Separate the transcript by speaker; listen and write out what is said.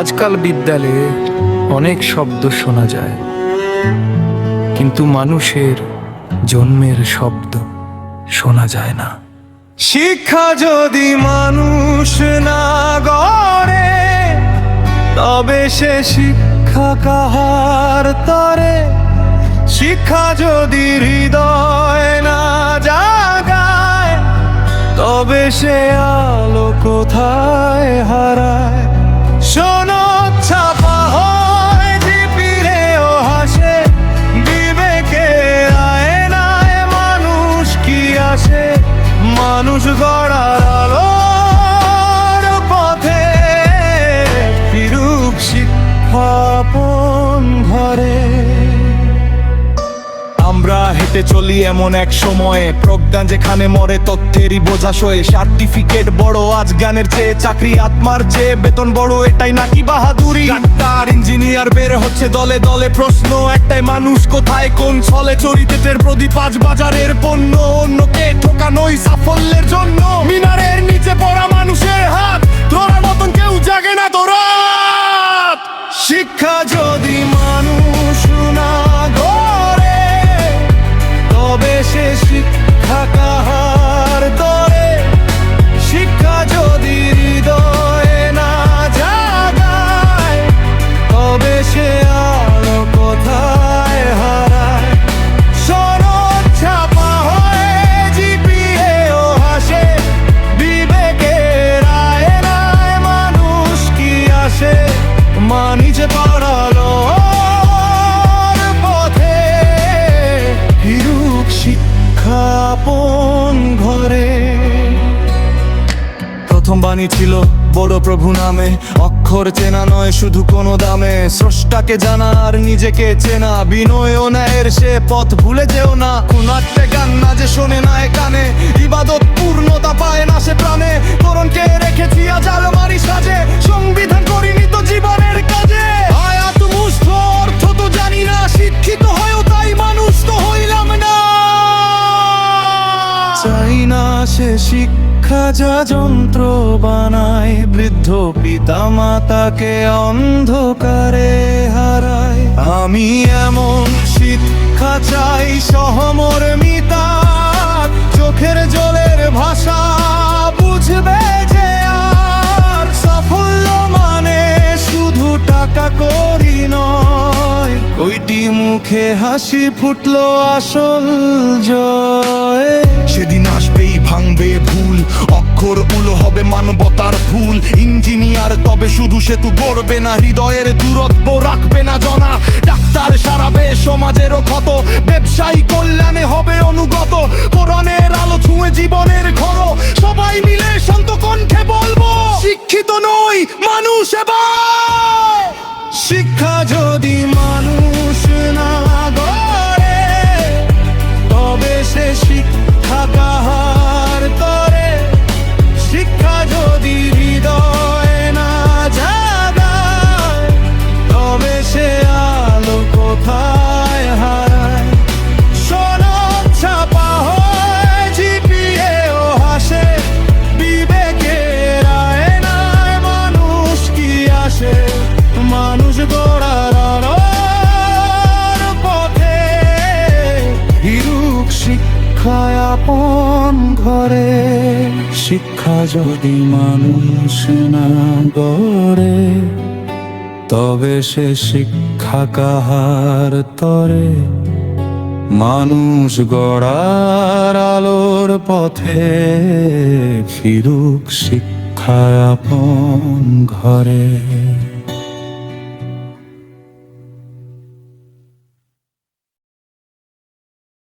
Speaker 1: আজকাল বিদ্যালয়ে অনেক শব্দ শোনা যায়, কিন্তু মানুষের জন্মের শব্দ শোনা যায় না। শিক্ষা যদি মানুষ না গড়ে, তবে সে শিক্ষা কাহার তরে? শিক্ষা যদি হৃদয় না জাগায়, তবে সে আলো কোথায় হারায়? শোনো, ছাপা হয় ঝিপিরেও হাসে, বিবেকের আয়নায় মানুষ কি আসে? মানুষ গড়ার আলোর পথে ফিরুক শিক্ষা আপন ঘরে। আমরা হেঁটে চলি এমন এক সময়ে, প্রজ্ঞান যেখানে মরে তথ্যেরই বোঝা সয়ে। সার্টিফিকেট বড় আজ জ্ঞানের চেয়ে, চাকরি আত্মার চেয়ে বেতন বড়, এটাই নাকি বাহাদুরি? ডাক্তার ইঞ্জিনিয়ার বের হচ্ছে দলে দলে, প্রশ্ন একটাই, মানুষ কোথায় কোন ছলে? চরিত্রের প্রদীপ আজ বাজারের পণ্য, অন্যকে ঠকানোই সাফল্যের জন্য। মিনারের নিচে পড়া মানুষের হাত ধরার মতন কেউ জাগে না তো রাত। শিক্ষা যদি মানুষ না গড়ে, তবে সে শিক্ষা কাহার তরে? শিক্ষা যদি হৃদয়ে না জাগায়, তবে সে আলো কোথায় হারায়? শরৎ ছাপা হয়ে জিপিএও হাসে, বিবেকের আয়নায় মানুষ কি আসে? মানিজে পড়ালো পথে ফিরুক শিক্ষা আপন ঘরে। প্রথম বাণী ছিল বড় প্রভু নামে, অক্ষর চেনা নয় শুধু কোনো দামে। স্রষ্টাকে জানা আর নিজেকে চেনা, বিনয় ও ন্যায়ের সে পথ ভুলে যেও না। কোনাট্যে গান না যে শোনে না এ কানে, ইবাদত পূর্ণতা পায় না সে প্রাণে। কোরআনকে রেখেছি আজ আলমারি সাজে, সংবিধান করিনি তো জীবনের কাজে। আয়াত মুষ্ঠ অর্থ তো জানি না, শিক্ষিত হয়েও তাই মানুষ তো হইলাম না। চাই না সে শিক্ষা যা যন্ত্র বানায়, বৃদ্ধ পিতা মাতাকে অন্ধকারে হারায়। আমি এমন শিক্ষা চাই সহমর্মিতা, চোখের জলের ভাষা বুঝবে যে আর। সাফল্য মানে শুধু টাকা করি নয়, কইটি মুখে হাসি ফুটলো আসল জয়। সেদিন আসবেই ভাঙবে ভুল, অক্ষর উলো হবে মানবতার ফুল। ইঞ্জিনিয়ার তবে শুধু সেতু গড়বে না, হৃদয়ের দূরত্ব রাখবে না জনা। ডাক্তার সারাবে সমাজেরও ক্ষত, ব্যবসায়ী কল্যাণে হবে অনুগত। কোরআনের আলো ছুঁয়ে জীবনের ঘর, সবাই মিলে শান্ত কণ্ঠে বলবো, শিক্ষিত নই মানুষ এবার। শিক্ষা যদি মানুষ না গড়ে, তবে সে শিক্ষা কাহার তরে? শিক্ষা যদি হৃদয়ে না জাগায়, তবে সে আলো কোথায় হারায়? শরৎ ছাপা হয় জিপিএও হাসে, বিবেকের আয়নায় মানুষ কি আসে? মানুষ গড়ার আলোর পথে ফিরুক শিক্ষায় আপন ঘরে। শিক্ষা যদি মানুষ না গড়ে, তবে সে শিক্ষা কাহার তরে? মানুষ গড়ার আলোর পথে ফিরুক শিক্ষা আপন ঘরে।